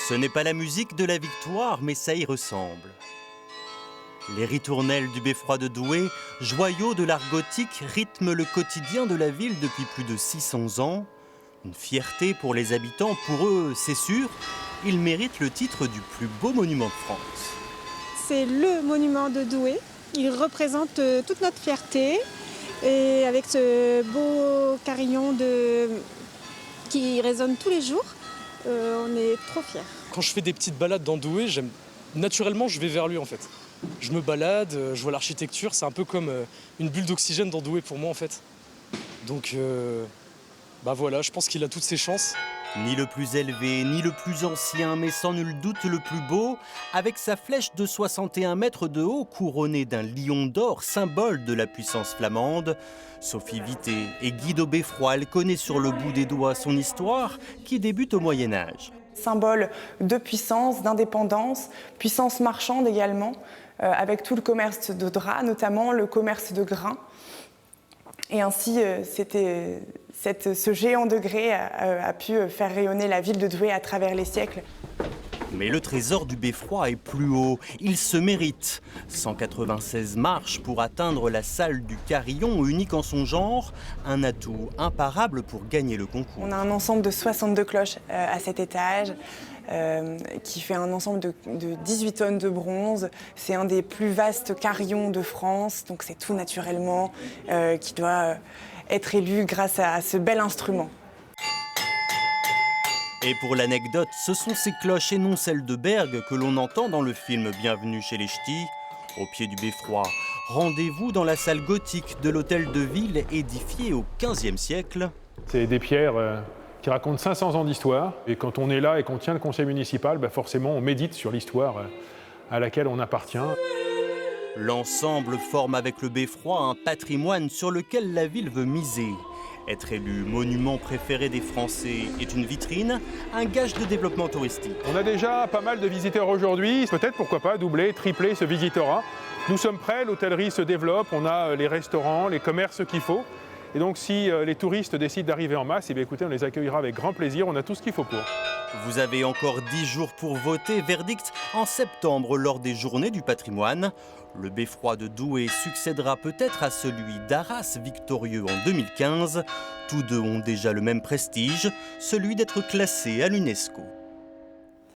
Ce n'est pas la musique de la victoire, mais ça y ressemble. Les ritournelles du beffroi de Douai, joyaux de l'art gothique, rythment le quotidien de la ville depuis plus de 600 ans. Une fierté pour les habitants, pour eux, c'est sûr, ils méritent le titre du plus beau monument de France. C'est le monument de Douai. Il représente toute notre fierté. Et avec ce beau carillon qui résonne tous les jours, on est trop fiers. Quand je fais des petites balades dans Douai, naturellement je vais vers lui en fait. Je me balade, je vois l'architecture, c'est un peu comme une bulle d'oxygène dans Douai pour moi en fait. Donc voilà, je pense qu'il a toutes ses chances. Ni le plus élevé, ni le plus ancien, mais sans nul doute le plus beau, avec sa flèche de 61 mètres de haut couronnée d'un lion d'or, symbole de la puissance flamande. Sophie Vité est guide au beffroi, elle connaît sur le bout des doigts son histoire qui débute au Moyen-Âge. Symbole de puissance, d'indépendance, puissance marchande également, avec tout le commerce de draps, notamment le commerce de grains. Et ainsi, ce géant de grès a pu faire rayonner la ville de Douai à travers les siècles. Mais le trésor du beffroi est plus haut, il se mérite. 196 marches pour atteindre la salle du carillon, unique en son genre, un atout imparable pour gagner le concours. On a un ensemble de 62 cloches à cet étage, qui fait un ensemble de 18 tonnes de bronze. C'est un des plus vastes carillons de France, donc c'est tout naturellement qui doit être élu grâce à ce bel instrument. Et pour l'anecdote, ce sont ces cloches et non celles de Berg que l'on entend dans le film Bienvenue chez les Ch'tis. Au pied du beffroi, rendez-vous dans la salle gothique de l'hôtel de ville édifié au XVe siècle. C'est des pierres qui racontent 500 ans d'histoire. Et quand on est là et qu'on tient le conseil municipal, forcément on médite sur l'histoire à laquelle on appartient. L'ensemble forme avec le beffroi un patrimoine sur lequel la ville veut miser. Être élu monument préféré des Français est une vitrine, un gage de développement touristique. On a déjà pas mal de visiteurs aujourd'hui, peut-être pourquoi pas doubler, tripler ce visitorat. Nous sommes prêts, l'hôtellerie se développe, on a les restaurants, les commerces qu'il faut. Et donc si les touristes décident d'arriver en masse, écoutez, on les accueillera avec grand plaisir, on a tout ce qu'il faut pour. Vous avez encore 10 jours pour voter, verdict en septembre lors des Journées du patrimoine. Le beffroi de Douai succédera peut-être à celui d'Arras victorieux en 2015. Tous deux ont déjà le même prestige, celui d'être classés à l'UNESCO.